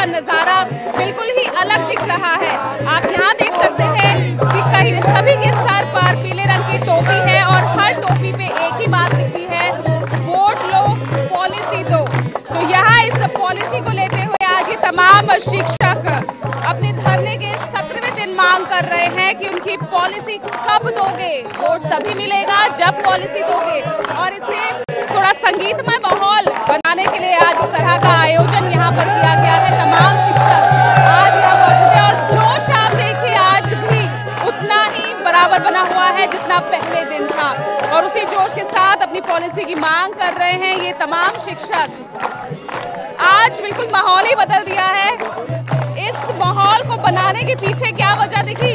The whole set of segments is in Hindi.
नजारा बिल्कुल ही अलग दिख रहा है। आप यहाँ देख सकते हैं कि कहीं सभी के सर पर पीले रंग की टोपी है और हर टोपी पे एक ही बात लिखी है, वोट लो पॉलिसी दो। तो यहाँ इस पॉलिसी को लेते हुए आज ये तमाम शिक्षक अपने धरने के 17वें दिन मांग कर रहे हैं कि उनकी पॉलिसी कब दोगे, वोट तभी मिलेगा जब पॉलिसी दोगे। और इसे थोड़ा संगीतमय माहौल बनाने के लिए आज इस तरह का आयोजन यहाँ पर किया गया है। तमाम शिक्षक आज यहाँ मौजूद है और जोश आप देखिए आज भी उतना ही बराबर बना हुआ है जितना पहले दिन था और उसी जोश के साथ अपनी पॉलिसी की मांग कर रहे हैं ये तमाम शिक्षक। आज बिल्कुल माहौल ही बदल दिया है। इस माहौल को बनाने के पीछे क्या वजह दिखी?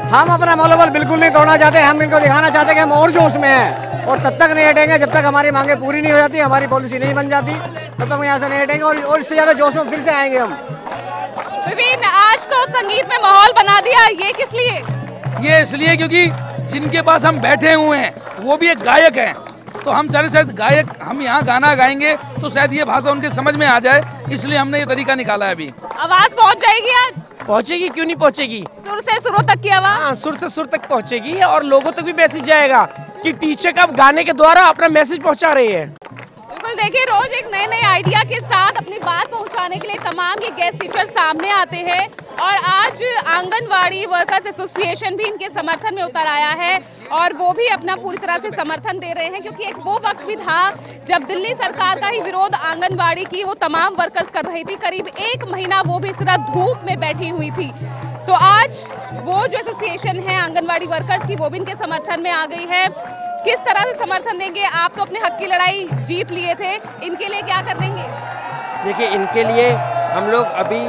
हम अपना मनोबल बिल्कुल नहीं तोड़ना चाहते, हम इनको दिखाना चाहते कि हम और जोश में हैं और तब तक नहीं हटेंगे जब तक हमारी मांगे पूरी नहीं हो जाती, हमारी पॉलिसी नहीं बन जाती, तब तक हम यहाँ से नहीं हटेंगे और इससे ज्यादा जोश में फिर से आएंगे हम। विपिन, आज तो संगीत में माहौल बना दिया, ये किस लिए? ये इसलिए क्योंकि जिनके पास हम बैठे हुए हैं वो भी एक गायक हैं, तो हम सारे शायद गायक हम यहाँ गाना गाएंगे तो शायद ये भाषा उनके समझ में आ जाए, इसलिए हमने ये तरीका निकाला है। अभी आवाज पहुँच जाएगी आज? पहुंचेगी, क्यों नहीं पहुंचेगी। सुर से सुरों तक की आवाज? हाँ, सुर से सुर तक पहुंचेगी और लोगों तक भी मैसेज जाएगा कि टीचर का गाने के द्वारा अपना मैसेज पहुंचा रही है। बिल्कुल, देखिए रोज एक नए नए आइडिया के साथ अपनी बात पहुंचाने के लिए तमाम ये गेस्ट टीचर सामने आते हैं और आज आंगनवाड़ी वर्कर्स एसोसिएशन भी इनके समर्थन में उतर आया है और वो भी अपना पूरी तरह से समर्थन दे रहे हैं क्योंकि एक वो वक्त भी था जब दिल्ली सरकार का ही विरोध आंगनवाड़ी की वो तमाम वर्कर्स कर रही थी। करीब 1 महीना वो भी इस तरह धूप में बैठी हुई थी। तो आज वो जो एसोसिएशन है आंगनवाड़ी वर्कर्स की वो भी इनके समर्थन में आ गई है। किस तरह से समर्थन देंगे? आप तो अपने हक की लड़ाई जीत लिए थे, इनके लिए क्या कर देंगे? देखिए, इनके लिए हम लोग अभी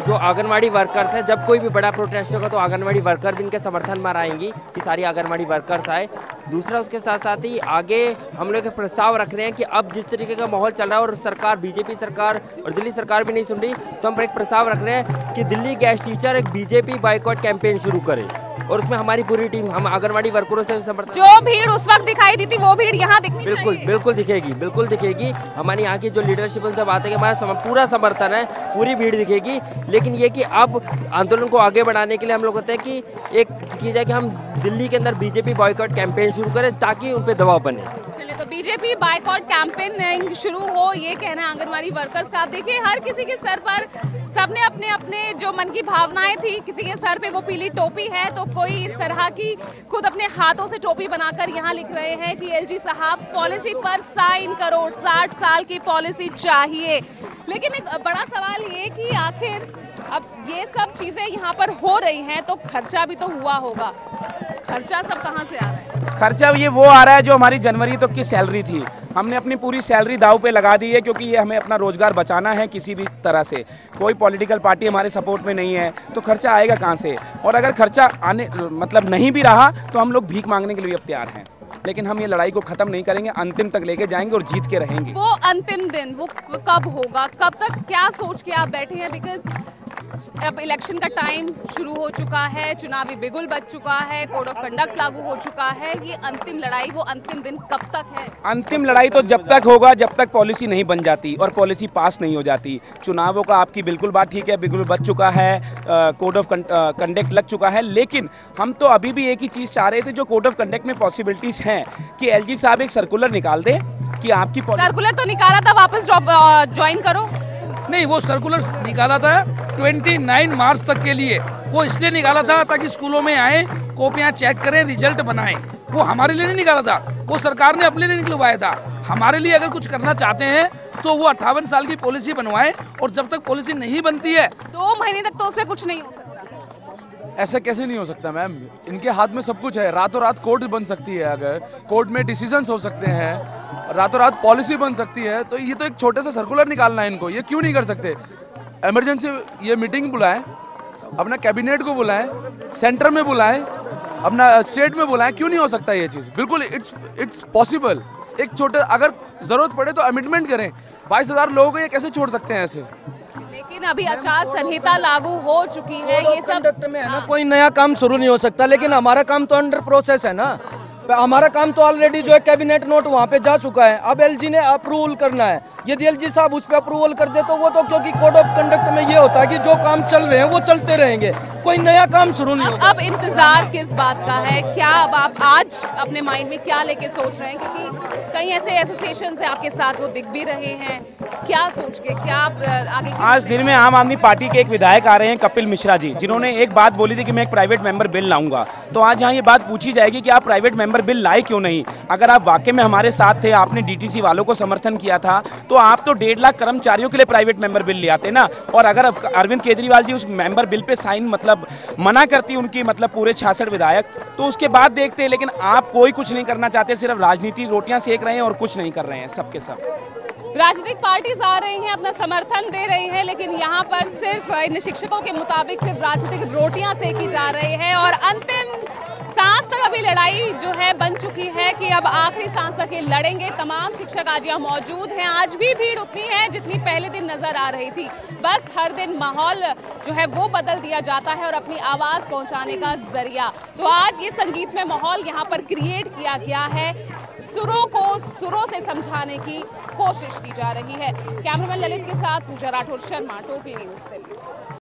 जो आंगनवाड़ी वर्कर्स हैं, जब कोई भी बड़ा प्रोटेस्ट होगा तो आंगनवाड़ी वर्कर भी इनके समर्थन में आएंगी कि सारी आंगनवाड़ी वर्कर्स आए। दूसरा, उसके साथ साथ ही आगे हम लोग एक प्रस्ताव रख रहे हैं कि अब जिस तरीके का माहौल चल रहा है और सरकार, बीजेपी सरकार और दिल्ली सरकार भी नहीं सुन रही, तो हम एक प्रस्ताव रख रहे हैं कि दिल्ली गेस्ट टीचर एक बीजेपी बाइकॉट कैंपेन शुरू करे और उसमें हमारी पूरी टीम, हम आंगनवाड़ी वर्करों से समर्थन। जो भीड़ उस वक्त दिखाई दी थी वो भीड़ यहाँ दिखनी चाहिए। बिल्कुल दिखेगी, बिल्कुल दिखेगी। हमारी यहाँ की जो लीडरशिप उनसे बात है कि हमारा पूरा समर्थन है, पूरी भीड़ दिखेगी। लेकिन ये कि अब आंदोलन को आगे बढ़ाने के लिए हम लोग कहते हैं कि एक की जाए कि हम दिल्ली के अंदर बीजेपी बॉयकॉट कैंपेन शुरू करें ताकि उन पे दबाव बने। चलिए, तो बीजेपी बॉयकॉट कैंपेन शुरू हो, ये कहना है आंगनवाड़ी वर्कर्स का। देखिए, हर किसी के सर पर सबने अपने अपने जो मन की भावनाएं थी, किसी के सर पे वो पीली टोपी है तो कोई इस तरह की खुद अपने हाथों से टोपी बनाकर यहाँ लिख रहे हैं कि एलजी साहब पॉलिसी पर साइन करो, 60 साल की पॉलिसी चाहिए। लेकिन एक बड़ा सवाल ये कि आखिर अब ये सब चीजें यहाँ पर हो रही हैं तो खर्चा भी तो हुआ होगा। खर्चा सब कहाँ से आ रहा है? खर्चा ये वो आ रहा है जो हमारी जनवरी तक की सैलरी थी, हमने अपनी पूरी सैलरी दांव पे लगा दी है क्योंकि ये हमें अपना रोजगार बचाना है। किसी भी तरह से कोई पॉलिटिकल पार्टी हमारे सपोर्ट में नहीं है तो खर्चा आएगा कहाँ से? और अगर खर्चा आने मतलब नहीं भी रहा तो हम लोग भीख मांगने के लिए भी तैयार हैं, लेकिन हम ये लड़ाई को खत्म नहीं करेंगे, अंतिम तक लेके जाएंगे और जीत के रहेंगे। वो अंतिम दिन वो कब होगा? कब तक क्या सोच के आप बैठे हैं? बिकॉज अब इलेक्शन का टाइम शुरू हो चुका है, चुनावी बिगुल बज चुका है, कोड ऑफ कंडक्ट लागू हो चुका है। ये अंतिम लड़ाई, वो अंतिम दिन कब तक है? अंतिम लड़ाई तो जब तक होगा जब तक पॉलिसी नहीं बन जाती और पॉलिसी पास नहीं हो जाती। चुनावों का आपकी बिल्कुल बात ठीक है, बिगुल बज चुका है, कोड ऑफ कंडक्ट लग चुका है, लेकिन हम तो अभी भी एक ही चीज चाह रहे थे जो कोड ऑफ कंडक्ट में पॉसिबिलिटीज हैं कि एलजी साहब एक सर्कुलर निकाल दे कि आपकी सर्कुलर तो निकाला था, वापस ज्वाइन करो। नहीं, वो सर्कुलर निकाला था 29 मार्च तक के लिए। वो इसलिए निकाला था ताकि स्कूलों में आए, कॉपियां चेक करें, रिजल्ट बनाएं। वो हमारे लिए नहीं निकाला था, वो सरकार ने अपने लिए निकलवाया था। हमारे लिए अगर कुछ करना चाहते हैं तो वो 58 साल की पॉलिसी बनवाएं और जब तक पॉलिसी नहीं बनती है 2 महीने तक तो उसमें कुछ नहीं हो सकता। ऐसा कैसे नहीं हो सकता मैम? इनके हाथ में सब कुछ है। रातों रात कोर्ट बन सकती है, अगर कोर्ट में डिसीजंस हो सकते हैं, रातों रात पॉलिसी बन सकती है। तो ये तो एक छोटे सा सर्कुलर निकालना है इनको, ये क्यों नहीं कर सकते? इमरजेंसी ये मीटिंग बुलाएं, अपना कैबिनेट को बुलाएं, सेंटर में बुलाएं, अपना स्टेट में बुलाएं। क्यों नहीं हो सकता ये चीज? बिल्कुल इट्स पॉसिबल। एक छोटे, अगर जरूरत पड़े तो अमेंडमेंट करें, 22,000 लोगों को ये कैसे छोड़ सकते हैं ऐसे? लेकिन अभी आचार संहिता लागू हो चुकी है, ये सब कंडक्ट में है ना, कोई नया काम शुरू नहीं हो सकता, लेकिन हमारा काम तो अंडर प्रोसेस है ना। हमारा काम तो ऑलरेडी जो है कैबिनेट नोट वहाँ पे जा चुका है, अब एलजी ने अप्रूवल करना है। यदि एलजी साहब उस पर अप्रूवल कर दे तो वो तो, क्योंकि कोड ऑफ कंडक्ट में ये होता है कि जो काम चल रहे हैं वो चलते रहेंगे, कोई नया काम शुरू नहीं होगा। अब इंतजार किस बात का है? क्या अब आप आज अपने माइंड में क्या लेके सोच रहे हैं? क्योंकि कई ऐसे एसोसिएशन है आपके साथ, वो दिख भी रहे हैं, क्या सोच के, क्या आप आगे? आज दिन में आम आदमी पार्टी के एक विधायक आ रहे हैं, कपिल मिश्रा जी, जिन्होंने एक बात बोली थी कि मैं एक प्राइवेट मेंबर बिल लाऊंगा। तो आज यहाँ ये बात पूछी जाएगी कि आप प्राइवेट मेंबर बिल लाए क्यों नहीं? अगर आप वाकई में हमारे साथ थे, आपने डीटीसी वालों को समर्थन किया था, तो आप तो 1.5 लाख कर्मचारियों के लिए प्राइवेट मेंबर बिल ले आते ना। और अगर अरविंद केजरीवाल जी उस मेंबर बिल पे साइन मतलब मना करती उनकी मतलब पूरे 66 विधायक, तो उसके बाद देखते। लेकिन आप कोई कुछ नहीं करना चाहते, सिर्फ राजनीति रोटियां सेक रहे हैं और कुछ नहीं कर रहे हैं। सबके सब राजनीतिक पार्टीज आ रही हैं, अपना समर्थन दे रही हैं, लेकिन यहाँ पर सिर्फ इन शिक्षकों के मुताबिक सिर्फ राजनीतिक रोटियां सेकी जा रही है और अंतिम सांस तक अभी लड़ाई जो है बन चुकी है कि अब आखिरी सांस तक ये लड़ेंगे। तमाम शिक्षक आज यहाँ मौजूद हैं। आज भी भीड़ उतनी है जितनी पहले दिन नजर आ रही थी। बस हर दिन माहौल जो है वो बदल दिया जाता है और अपनी आवाज पहुंचाने का जरिया। तो आज ये संगीतमय माहौल यहाँ पर क्रिएट किया गया है, सुरों को सुरों से समझाने की कोशिश की जा रही है। कैमरामैन ललित के साथ पूजा राठौर, शर्मा, टोपी न्यूज़ दिल्ली।